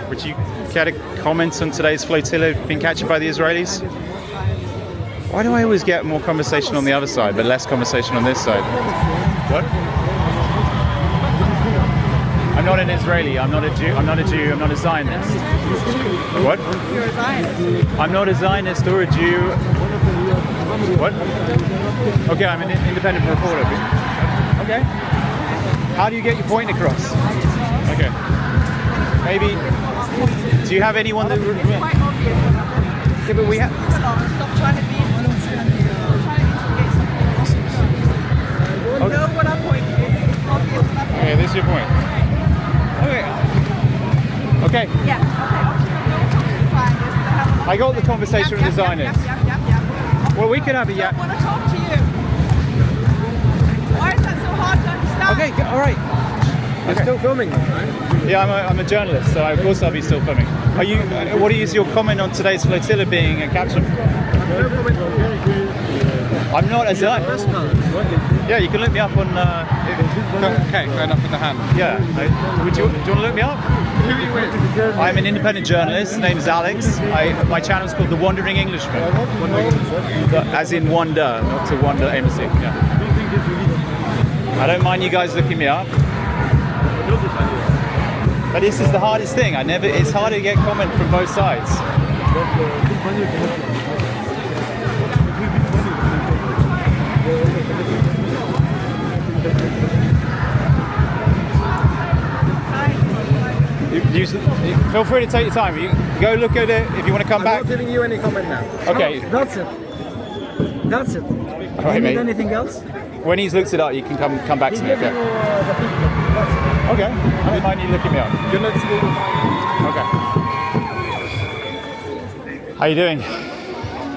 Would you care to comment on today's flotilla being captured by the Israelis? Why do I always get more conversation on the other side, but less conversation on this side? What? I'm not an Israeli, I'm not a Jew, I'm not a Zionist. What? You're a Zionist. I'm not a Zionist or a Jew. What? Okay, I'm an independent reporter. Okay. How do you get your point across? Okay. Maybe, do you have anyone that... It's quite obvious. Yeah, but we have... Stop trying to be... Know what our point is. It's obvious. Okay, this is your point. Okay. Okay. Yeah. Okay. I got the conversation with the Zionists. Well, we could have a I want to talk to you. Why is that so hard to understand? Okay, all right. You're still filming, right? Yeah, I'm a journalist, so of course I'll be still filming. Are you? What is your comment on today's flotilla being captured? I'm not a Zionist. Yeah, you can look me up on... Okay, fair enough with the hand. Yeah. Do you want to look me up? Who are you with? I'm an independent journalist. His name is Alex. My channel is called The Wondering Englishman. As in wonder, not to wander aimlessly. Yeah. I don't mind you guys looking me up. But this is the hardest thing. It's hard to get comment from both sides. Feel free to take your time. You go look at it if you want to come back. I'm not giving you any comment now. Okay. No, that's it. That's it. All right, Do you mate. need anything else? When he's looked it up, you can come back to me. Okay. Okay. I don't mind you looking me up. You're not Okay. How you doing?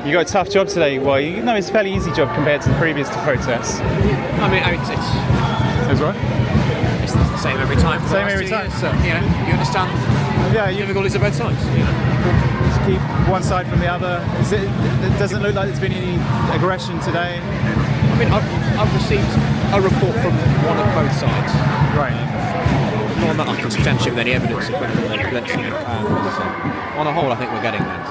You got a tough job today. Well, you know it's a fairly easy job compared to the previous protests. I mean, it's That's right. It's the same every time. Same every time. So, you understand the difficulties of both sides. Just keep one side from the other. It doesn't look like there's been any aggression today. I mean, I've received a report from one of both sides. Right. Not that I can substantiate with any evidence of intervention. On a whole, I think we're getting there.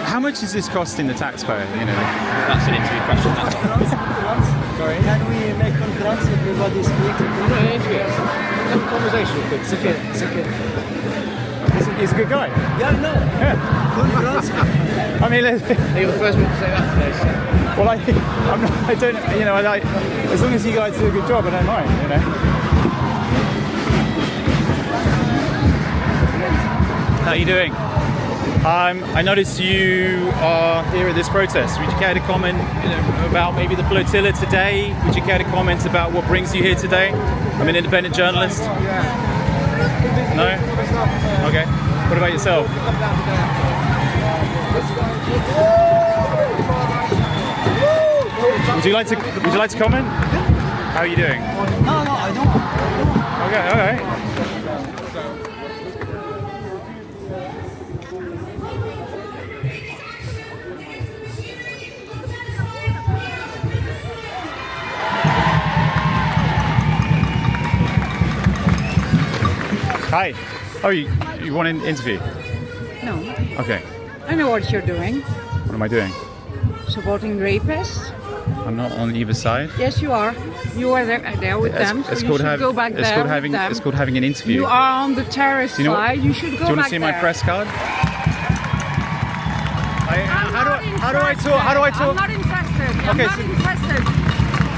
How much is this costing the taxpayer? That's an interview question. That's all. Sorry? Can we make conference? Everybody speak? No, interview. Have a conversation. It's okay. It's okay. He's a good guy. Yeah, no. Yeah. Conference. I mean, you're the first one to say that today. So. Well, I'm not. I don't. I like. As long as you guys do a good job, I don't mind. How are you doing? I noticed you are here at this protest. Would you care to comment about maybe the flotilla today? Would you care to comment about what brings you here today? I'm an independent journalist. No? Okay. What about yourself? Would you like to comment? How are you doing? No, I don't. Okay, all right. Hi. Oh, you want an interview? No. Okay. I know what you're doing. What am I doing? Supporting rapists. I'm not on either side. Yes, you are. You are there with them. So you should go back there with them. It's called having an interview. You are on the terrorist side. You should go back there. Do you want to see my press card? How do I talk? I'm not interested. I'm not interested.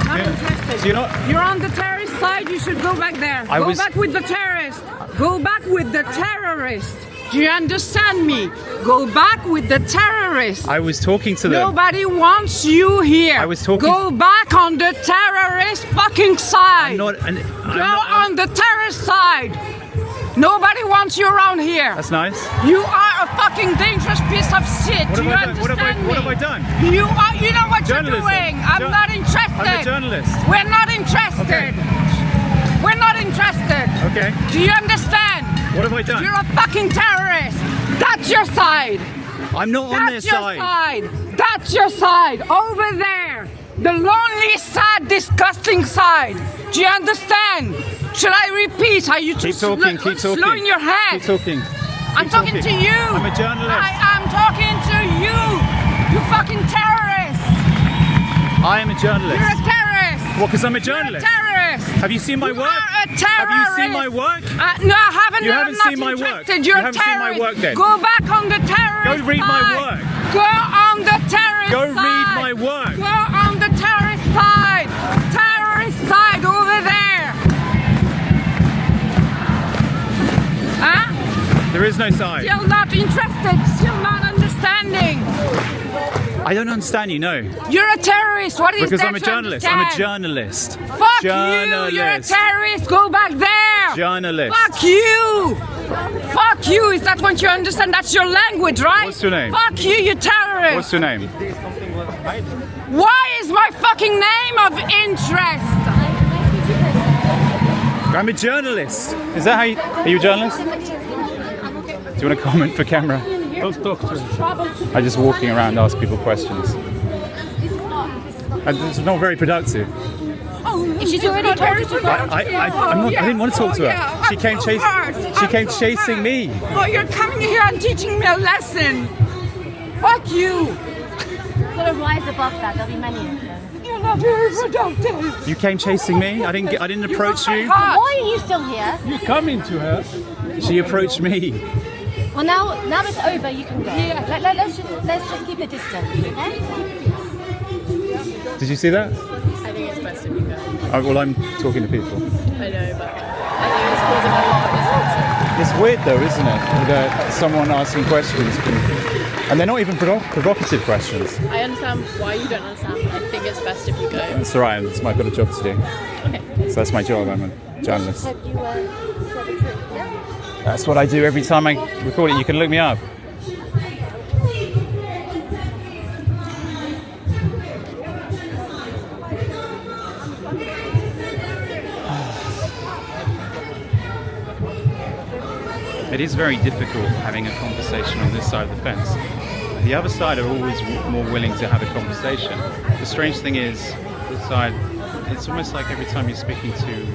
Not interested. So you're on the terrorist side. You should go back there. Go back with the terrorist. Go back with the terrorist. Do you understand me? Go back with the terrorists. I was talking to them. Nobody wants you here. I was talking. Go back on the terrorist fucking side. Go on the terrorist side. Nobody wants you around here. That's nice. You are a fucking dangerous piece of shit. Do you understand me? What have I done? You know what you're doing. I'm not interested. I'm a journalist. We're not interested. Okay. We're not interested. Okay. Do you understand? What have I done? You're a fucking terrorist. That's your side. I'm not on their side. That's your side. Over there. The lonely, sad, disgusting side. Do you understand? Should I repeat? Are you too slow in your head? Keep talking. I'm talking to you. I'm a journalist. I'm talking to you. You fucking terrorist. I am a journalist. You're a terrorist. What, because I'm a journalist? You're a terrorist. Have you seen my work? You're a terrorist. Have you seen my work? No, I haven't. You haven't I'm seen not my work. interested. You're You a haven't seen my terrorist. work then. Go back on the terrorist Go read my side. work. Go on the terrorist Go side. read my work. Go on the terrorist side. Terrorist side over there. Huh? There is no side. Still not interested. Still not understanding. I don't understand you, no. You're a terrorist. What is because that I'm a to journalist. understand? I'm a journalist. Fuck you. You're a terrorist. Go back there. Journalist. Fuck you. Fuck you. Is that what you understand? That's your language, right? What's your name? Fuck you, you terrorist. What's your name? Why is my fucking name of interest? I'm a journalist. Is that how you... Are you a journalist? Do you want to comment for camera? Don't talk to him. I'm just walking around, ask people questions. And it's not very productive. She's already told you to I didn't want to talk to her. She came chasing me. Oh, you're coming here and teaching me a lesson. Fuck you. You've got to rise above that. There'll be many of them. You're not very productive. You came chasing me. I didn't approach you. Why are you still here? You're coming to her. She approached me. Well, now it's over. You can go. Yeah. Let's just keep a distance, okay? Did you see that? I think it's best if you go. Well, I'm talking to people. I know, but I think it's causing a lot of disruption. It's weird though, isn't it? That someone asking questions and they're not even provocative questions. I understand why you don't understand, but I think it's best if you go. It's alright, I've got a job to do. Okay. So that's my job, I'm a journalist. Have you said the truth? Yeah? That's what I do every time I record it. You can look me up. It is very difficult having a conversation on this side of the fence. The other side are always more willing to have a conversation. The strange thing is, this side, it's almost like every time you're speaking to,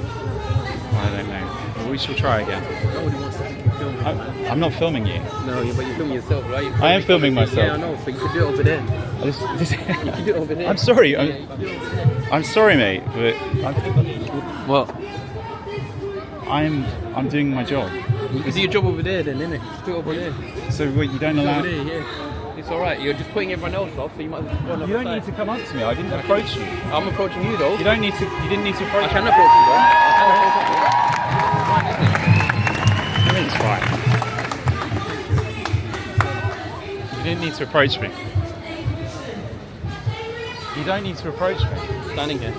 I don't know, well, we shall try again. Nobody wants to film you. I'm not filming you. No, but you're filming yourself, right? I am filming myself. Yeah, I know, so you could do it over there. You could do it over there. I'm sorry. Yeah, I'm sorry, mate, but what? I'm doing my job. You can do your job over there then, innit? Just do it over there. So what, you don't allow... Over there, yeah. It's alright, you're just putting everyone else off, so you might as well go You don't need to come up to me, I didn't approach you. I'm approaching you though. You didn't need to approach me. I can approach you though. I can approach you. I think it's fine. didn't need to approach me. You don't need to approach me. Standing here.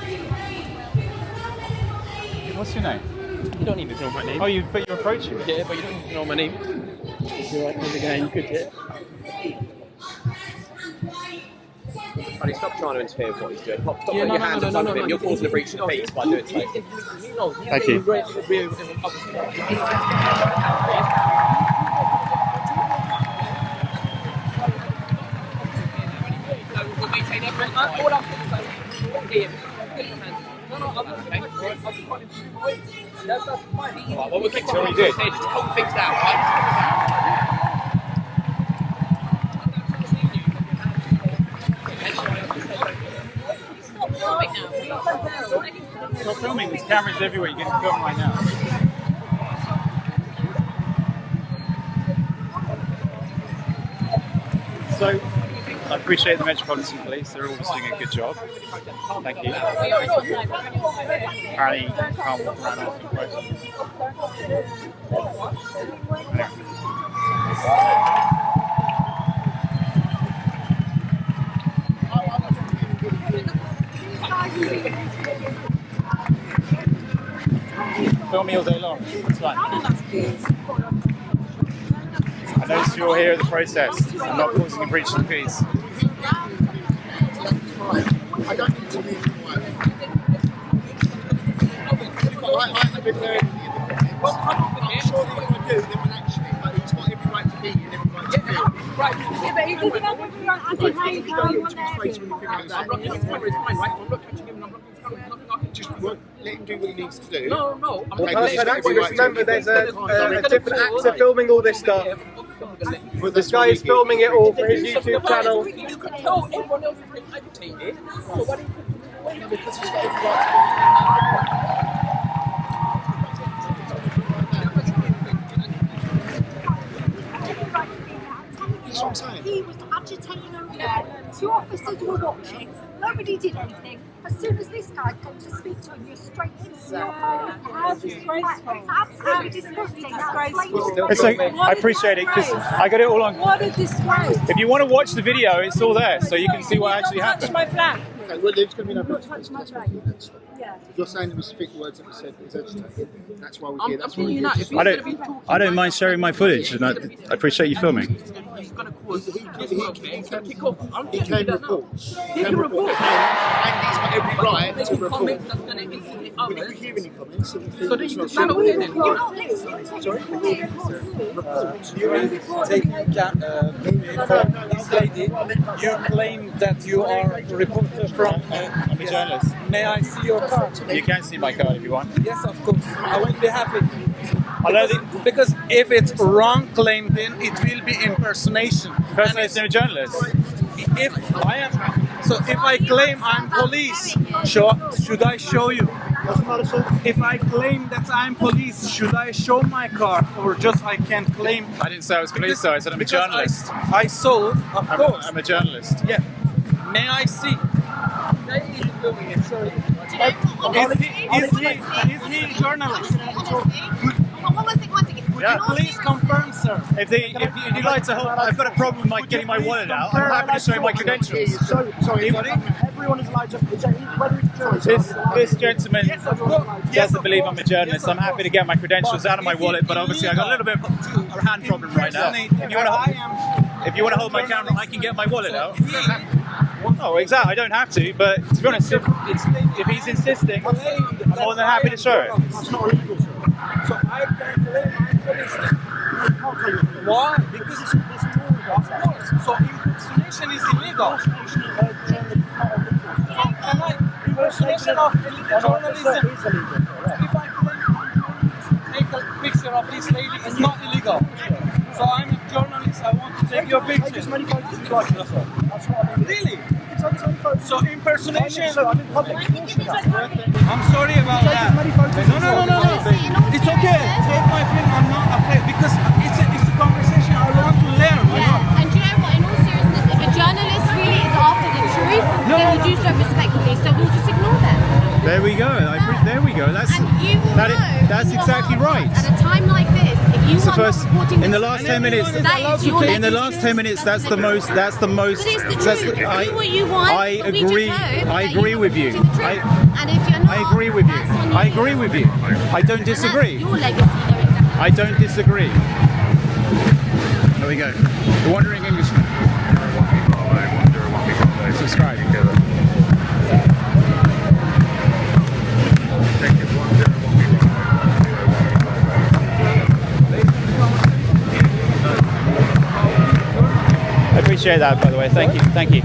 What's your name? You don't need to know my name. Oh, but you're approaching me. Yeah, but you don't need to know my name. If you're right with the guy, you could, yeah. Buddy, stop trying to interfere with what he's doing. Stop putting your hands in front of him. You're causing a breach of peace by doing so. Thank you. Well, we'll kick to what we did. Just hold things down, right? Stop filming now. Stop filming. There's cameras everywhere. You can film right now. So, I appreciate the Metropolitan Police. They're always doing a good job. Thank you. Apparently, you can't walk around asking questions. Film me all day long. It's fine. I noticed you're here at the protest. I'm not causing a breach of peace. I don't need to leave quiet. I've been there. Well, I'm sure that if I do, then we'll actually, but he's got every right to be and every right to feel. Right. Yeah, but if you don't want to be on anti-hate, You don't need to be face or anything like that. I'm not catching him, I'm not catching him, I'm not just let him do what he needs to do. No. Remember, there's a different actor filming all this stuff. This guy is filming it all for his YouTube channel. You could tell everyone else is being agitated. So why do you because he's got every right That's what I'm saying. He was agitating over there. 2 officers were watching. Nobody did anything. As soon as this guy came to speak to him, you're straight into your phone. How disgraceful. It's absolutely disgusting. It's like, I appreciate it because I got it all on. What a disgrace. If you want to watch the video, it's all there, so you can see what actually Touch happened. my flag. Okay, well, there's going to be no breach of peace. Touch my flag. Yeah. You're saying we speak the words that we said is agitated. That's why we're here. That's why we're here. I don't mind sharing my footage, and I appreciate you filming. He's going to cause He can report. He can report. And he's got every right to report. We never hear any comments. So then you can stand up here then. Sorry? From this lady, you claim that you are a reporter from. I'm a journalist. May I see your card? You can see my card if you want. Yes, of course. I will be happy. Because if it's wrong claim, then it will be impersonation. Impersonation of a journalist. If I claim I'm police, should I show you? If I claim that I'm police, should I show my card or just I can't claim? I didn't say I was police, though. I said I'm a journalist. I saw, of course. I'm a journalist. Yeah. May I see? Is he a journalist? Yeah. Please confirm, sir. If you'd like to help, I've got a problem with getting my wallet out. I'm happy to show my credentials. Sorry, everyone is allowed to. This gentleman doesn't believe I'm a journalist. I'm happy to get my credentials out of my wallet, but obviously I've got a little bit of a hand problem right now. If you want to hold my camera, I can get my wallet out. Oh, exactly. I don't have to, but to be honest, if he's insisting, I'm more than happy to show it. That's not illegal, sir. So I can claim I'm police. Why? Because it's illegal. Of course. So impersonation is illegal. Impersonation of illegal journalism. If I take a picture of this lady, it's not illegal. So I'm a journalist. I want to take your picture. As many photos as you like, that's all. That's what I mean. Really? So impersonation. I'm in public. I'm sorry about that. No. It's okay. Take my film. I'm not afraid because it's a conversation I want to learn. Yeah, and do you know what? In all seriousness, if a journalist really is after the truth, they will do so respectfully. So we'll just ignore them. There we go. There we go. That's exactly right. At a time like this, if you want first, in the last 10 minutes, in the last 10 minutes, that's the most, Do what you want. I agree with you. And if you're not, I agree with you. I agree with you. I don't disagree. your legacy. I don't disagree. There we go. The Wondering Englishman. Subscribe. I appreciate that, by the way. Thank you. Thank you.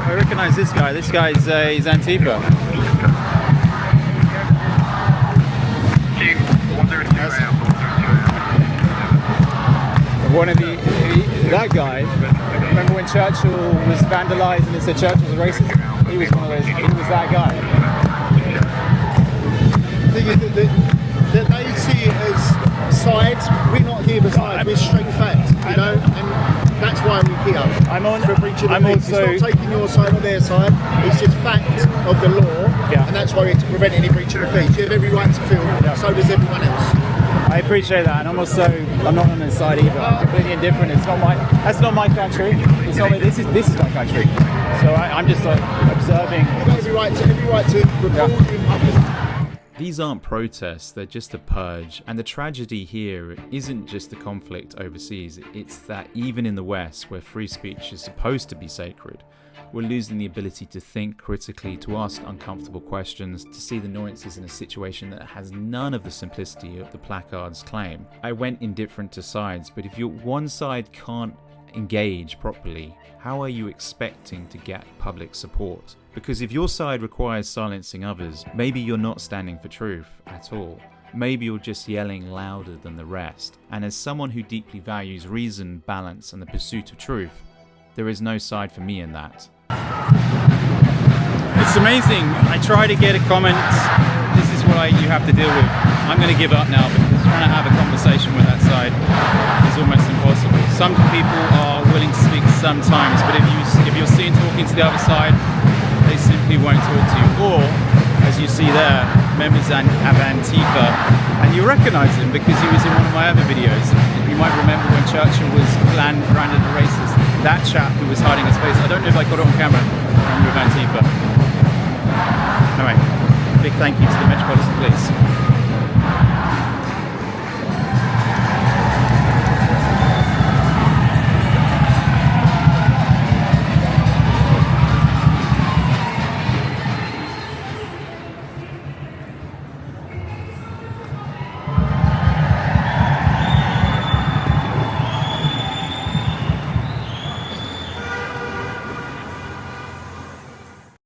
I recognize this guy. This guy's he's Antifa. One of that guy. Remember when Churchill was vandalized and it said Churchill was a racist? He was one of those. He was that guy. The thing is that they see it as sides. We're not here for sides. We're straight facts, you know, and that's why we're here. I'm on. For breaching I'm the peace. also It's not taking your side or their side. It's just fact of the law, and that's why we're to prevent any breach of the peace. You have every right to feel. So does everyone else. I appreciate that, and I'm not on his side either. I'm completely indifferent. That's not my country. It's not. This is my country. So I'm just like observing. You have every right to report in public. These aren't protests, they're just a purge. And the tragedy here isn't just the conflict overseas, it's that even in the West, where free speech is supposed to be sacred, we're losing the ability to think critically, to ask uncomfortable questions, to see the nuances in a situation that has none of the simplicity of the placards claim. I went indifferent to sides, but if one side can't engage properly, how are you expecting to get public support? Because if your side requires silencing others, maybe you're not standing for truth at all. Maybe you're just yelling louder than the rest. And as someone who deeply values reason, balance, and the pursuit of truth, there is no side for me in that. It's amazing. I try to get a comment. This is what you have to deal with. I'm going to give up now because trying to have a conversation with that side is almost impossible. Some people are willing to speak sometimes, but if you're seen talking to the other side, they simply won't talk to you. Or, as you see there, members of Antifa, and you recognise him because he was in one of my other videos. You might remember when Churchill was branded a racist. That chap who was hiding his face, I don't know if I got it on camera, member of Antifa. Anyway, big thank you to the Metropolitan Police.